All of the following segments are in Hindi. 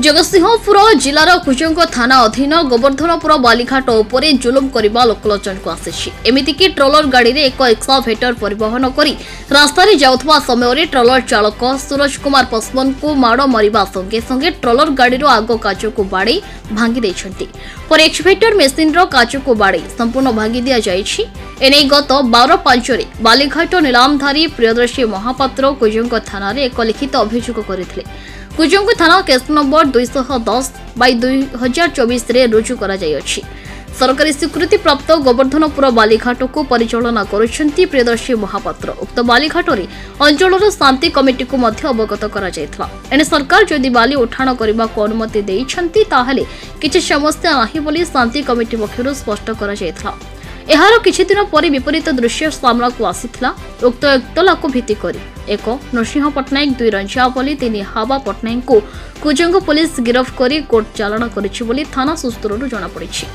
जगतसिंहपुर जिलार कुजंग थाना अधीन गोवर्धनपुर बालीघाट उपरे जुलुम करने लोकलोचन को आसी एमतीक ट्रलर गाड़ी में एक एक्साभेटर परिवहन कर रास्तार जाउथबा समय ट्रलर चालक सूरज कुमार पसवान को माड़ मारिबा संगे संगे ट्रलर गाड़ी आग काच को बाड़े भांगी देछंती पर एक्सभेटर मेसीन काच को बाड़े संपूर्ण भांगी दिया जायछि। एने गत 12/5 बालीघाट नीलामधारी प्रियदर्शी महापात्र कुजंग थाना एक लिखित अभियोग करथिले। कुजंग थाना केस नंबर 210/2024 रे रुजु करा जायछि। सरकारी स्वीकृति प्राप्त गोवर्धनपुर बालीघाट को परिचालना करुछंती प्रियदर्शी महापात्र। उक्त बालीघाट रे अंचलर शांति कमिटी को मध्य अवगत करा जायथला। एने सरकार जदि बाली उठाण करबा को अनुमति देइछंती ताहाले किछि समस्या नाही बोली शांति कमिटी पक्षरु स्पष्ट करा जायथला। एहार किछि दिन पर विपरीत दृश्य सामना को आसीथिला। उक्त एतला को भित्ति करी एक नरसिंह पट्टनायक 2 रंजावली 3 हावा पट्टनायक को कुजंग पुलिस गिरफ्त करी कोर्ट चालाण करिछि बोली थाना सूत्ररु जणा पड़िछि।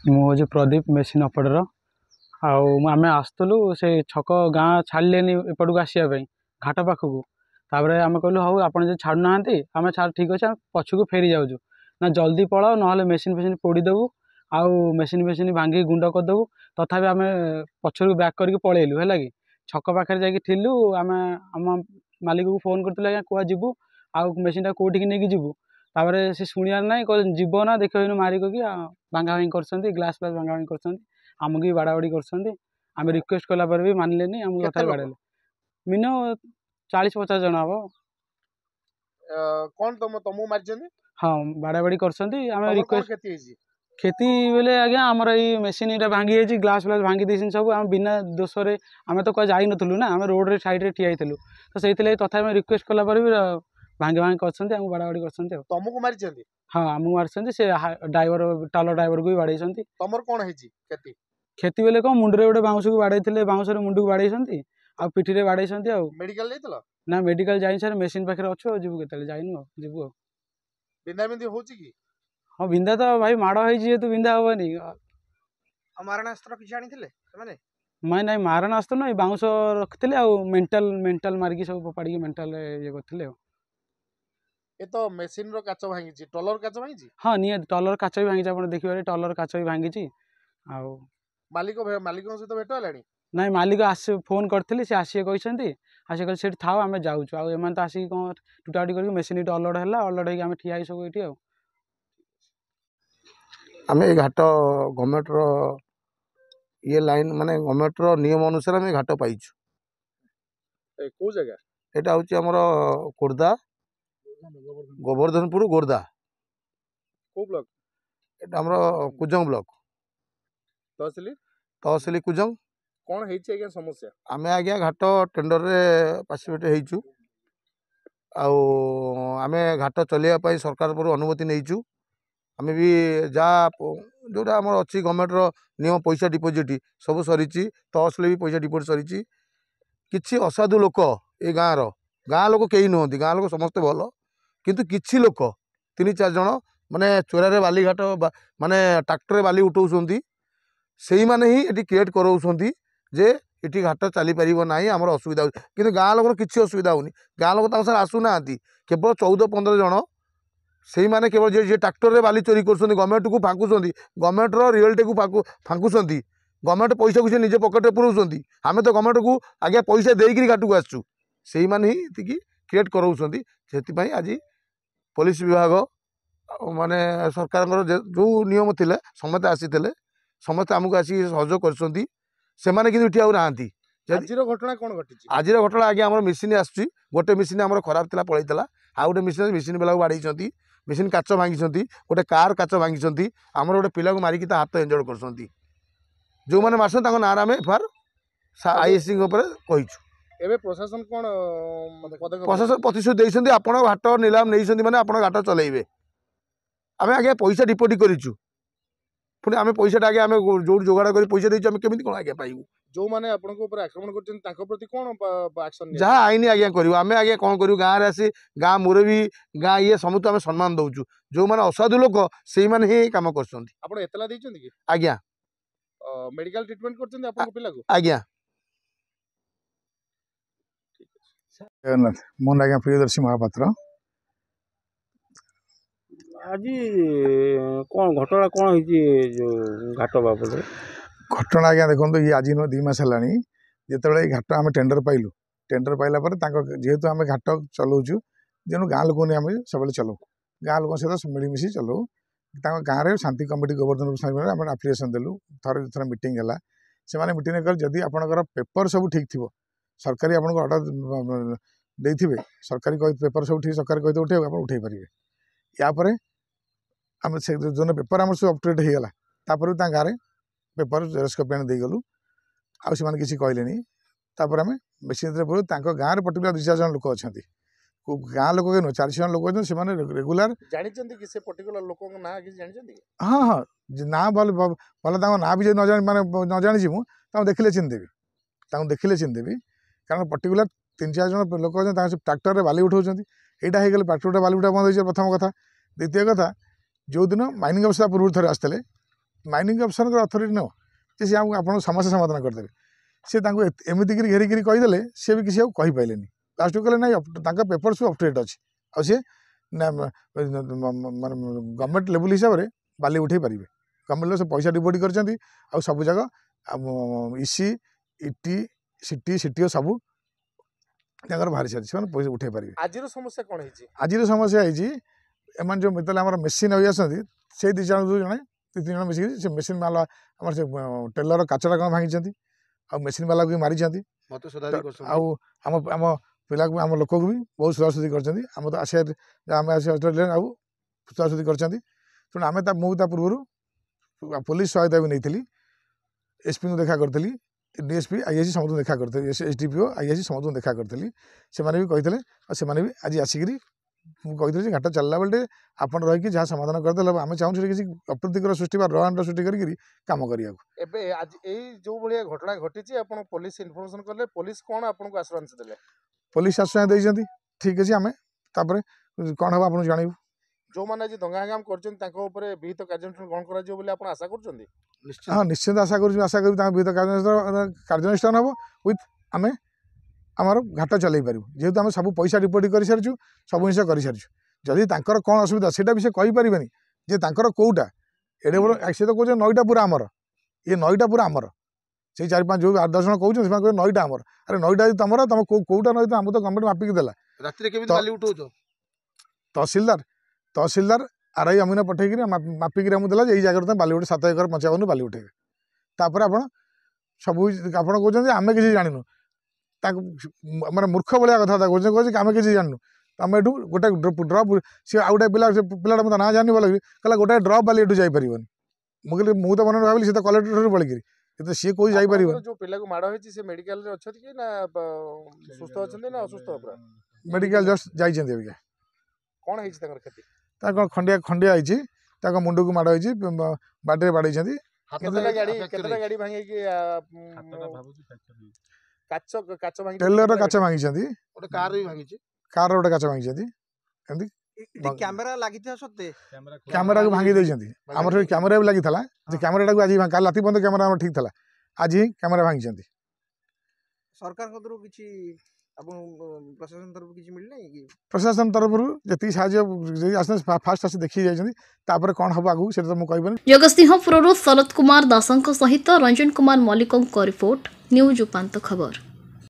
मुझे प्रदीप मेसीन ऑपरेटर आम आसलु से छक गाँ छाड़े एपट को आसापी घाट पाखक तापर आम कहलु हाँ आप छाड़ूना आम ठीक अच्छे पछक फेरी जाऊँ ना जल्दी पलाओ ना मेसीन फेसीन पोड़ीदेवु आउ मेसीन फेसीन भांगी गुंड करदेवु तथापि आम पछर बैक करके पलैलु है कि छक पाखे जाकि थिलु आम आम मालिक को फोन करते आज्ञा कुआ जीवु आउ मेसीनटा कौटिकी नहीं जीवु तापर से शुणियार ना जीव ना देख मारिक भांगा भांगी कर ग्लास फ्लास भांगा भांगी करमक भी बाड़ा बाड़ी कर रिक्वेस्ट कला भी मानले आम कथा बाड़े मिनिमम 40-50 जन हम कौन तुमको मार हाँ बाड़ा बाड़ी कर रिक्वेस्ट खेती बेले आज्ञा आमर ये मेसीन ये भांगी जाइए ग्लास फ्लास भांगी देसी सब आम बिना दोष आम तो कहीं जाइनु ना आम रोड रे साइड रे ठिया होलु तो से तथा रिक्वेस्ट कला भी भांगे भांगे कर बाड़ा बाड़ी कर तुमको मारी हाँ आमको मारी से ड्राइवर टालर ड्राइवर को भी बाड़े तुम कौन है खेती खेती बेले कौन मुंडे गोटे बाउंस को बाड़े बाउंस मुंड को बाड़े आ पिठी बाड़े मेडिकल ना मेडिकल जाई सर मेसीन पाखे अच्छे जीवु के जाइनु जीवु बिंदा बिंदी होची की हाँ बिंदा तो भाई माड़ है तो बिंदा हेनी मारणास्त्र किसी आनी मैं ना मारणास्त्र ना बाउंस रखी मेंटाल मेंटाल मारिकी सब फोपाड़ी मेंटाल ये करते ये तो मेसीन रो काच भांगी टलर काच भांगी हाँ नियत टलर काच भी भांगी आप देखिए टलर काच भी भांगी मालिक सहित भेट है ना मालिक आस फोन करी से आसिए कहते आसिए कह थाओ आम जाऊँ आम तो आसिक कौन टुटाटुटी कर मेसीन अलड है अलड हो ठिया सब ये आम ये घाट गवर्नमेंट रो ये लाइन माने गवर्नमेंट रो नियम अनुसार आम घाट पाइछु को जगह यहाँ हूँ आमर खोर्धा गोवर्धनपुर गोर्धा को ब्लॉक एटा हमर कुजंग ब्लॉक तहसिल कुजंग कौन है आज्ञा समस्या आमे आज्ञा घाट टेंडर रे पार्टिसिपेट हेइचु आमे घाट चलिया सरकार पर अनुमति नहींचु आमे भी जा जोटा आम अच्छी गवर्नमेंट रो नियम पैसा डिपोजिट सब सरी तहसिल भी पैसा डिपोजिट सरी किछि असाधु लोक ए गाँ लोक कहीं नुहति गाँ लोक समस्ते भल किंतु किछि लोक 3-4 जन माने चोरारे बालीघाट माने ट्रैक्टर बाली उठाउछंती सेही माने ही एटी क्रिएट कराउछंती जे इटी घाट चली पारिबो नाही हमर असुविधा हो किंतु गाँ लोक किछि असुविधा होनी गाँ लोक तांग साथ आसु नांती केवल 14-15 जन सेही माने केवल जे ट्रैक्टर रे बाली चोरी करछंती गवर्नमेंट को फांकुछंती गवर्नमेंट रो रियल्टी को फांकुछंती गवर्नमेंट पैसा को से निजे पॉकेट रे पुरौछंती आमे तो गवर्नमेंट को आगे पैसा देइकरी घाट को आसछु सेही माने ही इतिकी क्रिएट कराउछंती सेति पई आज पुलिस विभाग माने सरकार जो नियम थिले समस्त आसीथिले समस्त आमको आसी सहयोग करछंती सेमाने किंतु इठी आउ नांती आजिर घटना कौन घटी आजिर घटना आगे आम मेसीन आसुची गोटे मेसीन आम खराब थिला पळैतला आ गोटे मेसीन बेला बाड़ीछंती मेसीन काच भांगी गोटे कार काच भांगी आमर गोटे पिला को मारिकी हाथ एंजर्ड करछंती जो माने मारछन ताको नाम आमे एफआर आईएससी ऊपर कहिछु एबे प्रशासन कौन पदक्षेप प्रशासन प्रतिशोध देइछंती आपण घाट निलाम नेइछंती माने आपण घाट चलेइबे आमे आगे पैसा डिपोजिट करिछु पुणी आमे पैसा आगे आमे जो जोगाड़ कर पैसा देइछु आमे केमिति कोन आगे पाइबु जो माने आपन को ऊपर आक्रमण करछन ताको प्रति कौन एक्शन जहाँ आईन आज्ञा करू आमे आगे कौन करू गाँव आसी गाँ मुरबी गाँ ये समस्त आमे सम्मान दउछु जो माने असाधु लोक सेही माने ही काम करछंती आपण एतला दैछंती कि आज्ञा मेडिकल ट्रीटमेंट करछंती आपन पिला को आज्ञा जगन्नाथ मोहन आज्ञा प्रियदर्शी महापात्र आज कौन घटना कौन होती जो घाट बाबद घटना आज्ञा देखो ये आज 2 मास है जिते घाट आम टेंडर पाइलु टेंडर पाइला जेहेतु आम घाट चलाऊँ जेणु गाँ लोक आम सब चलाऊ गाँ लोक सहित मिलमिशी चलाऊ गाँव में शांति कमिटी गोवर्धन आम आप्लिकेसन देलु थर थर मीटिंग है से मीटिंग कर जदि आपंकर पेपर सब ठीक थी सरकारी आपको अर्डर देते सरकारी पेपर सब ठीक सरकारी कहते उठे आप उठे पारे यापर आम से जो पेपर आम सब अपडेट हो गला तापर गाँव में पेपर जेरक्स कपी आने देगलु आउ से किसी कहले तापर आम मेसीन पड़ू गाँव में पर्टिकुलर 2-4 जन लोक अच्छा गाँ लोक नुह 400 जन लोक अच्छे रेगुलार हाँ हाँ ना भल भल ना भी न जानी मुझे देखिले चिन्हदेवी देखिले चिन्हदेवी कारण पर्टिकुलर 3-4 जन लोक अच्छे ट्रैक्टर में बाली उठाऊँ यहाँ हो गले ट्रैक्टर बाली उठा बंद हो प्रथम कथा द्वितीय कथा जो दिन माइनिंग अफिसर पूर्व थे आसते माइनिंग अफिसर अथॉरिटी नो सी आप समस्या समाधान करदेवे सी एमतीक घेरिकी कहीदे सी भी किसी कहींपारे लास्ट को कहले ना पेपर सब अपडेट अच्छे आ सी गवर्नमेंट लेवल हिसाब से बाली उठे पारे गवर्नमेंट से पैसा डिपोजिट कर सब जगह इसी इटी सिटी सीटीओ सब बाहरी सारी पैसा उठे पारे आज समस्या कौन है आज समस्या है एम जो मतलब मेसीन अभी आसती से 2 जन 3 जन मिसिक से मेसीन वाला आम से टेलर काचटा कौन भांगी आ मेसीन वाला को भी मारी आम पिला को आम लोक को भी बहुत सुधासुधी कर आसिया सुधासुधी कर तेणु आम मुझे पूर्व पुलिस सहायता भी नहीं एसपी को देखा करी डीएसपी आईएससी समस्त देखा करी एसडीपीओ आईएससी समस्त देखा करी से भी कहते से भी आज आसिक कही घाट चलला बेले आपन रही जहाँ समाधान करदे आम चाहूँ किसी अप्रीतिकर सृष्टि रॉ एंड सृष्टि करके काम करिया आज जो भाया घटना घटी आपन पुलिस इनफॉरमेशन कले पुलिस कौन आपको आश्वास देले पुलिस आश्वासन देइछंती ठीक अच्छे आम तापर कौन हम आपको जानू जो मैंने आज दंगा हंगाम कर विहित कार्यानुष्ठान ग्रहण कर आशा कर हाँ निश्चिंत आशा कर विहित कार्यानुष्ठान हम विथ आम आमर घाट चल पारू जेहेतु आम सब पैसा डिपोजिट कर सारी सब जिन कर सारी जदि कौन असुविधा से भी से कहींपारे जे कौटा एडे बड़ सी तो कहे नईटा पूरा आमर ये नईटा पूरा आमर से 4-5 जो 8-10 जन कहते नईटा आमर अरे नईटा तुम तुम कौटा नई आम तो गवर्नमेंट मापिक देला तहसिलदार आरआई अमीन पठेक मापिक देला यही जगह बाली उठे 7 एकर 55 बाली उठेबे तापर आप सब आप कहते आम किसी जानू माने मूर्ख भाया कथा कहते आम किसी जानू आम एठू गोटे ड्रप सी आउ गोटे पिलाटा मतलब ना जानी बोला कहला गोटे ड्रप बाली एठू जापर मुझे मुझे तो मन भाविली तो कलेक्टर पड़ी तो सी कोई जापर जो पिला को माड़ होती से मेडिकल रे अच्छी कि ना सुस्थ अच्छे ना असुस्थ पूरा मेडिकल जस्ट जाइए अबिका कौन है क्षति खंडिया खंडिया होती मुंड को माड़ होती बाटे बाड़े केतटा गाड़ी भांगे कि काच काच भांगी टेलर काच भांगी गोटे कार भी भांगी कार गोटे काच भांगी एमती कैमेरा लगी सत्ते कैमेरा को भांगी देइछंती हमर कैमेरा भी लगी था कैमेरा को आज काल राति पर्यंत कैमेरा ठीक था आज ही कैमेरा भांगी सरकार किसी प्रशासन तरफ किसी मिलना कि प्रशासन तरफ जी साहय फास्ट आसी देखी जाइए कौन हम आगू से तो मुझे जगतसिंहपुर शरद कुमार दासों सहित रंजन कुमार मल्लिकों रिपोर्ट न्यूज उपांत खबर।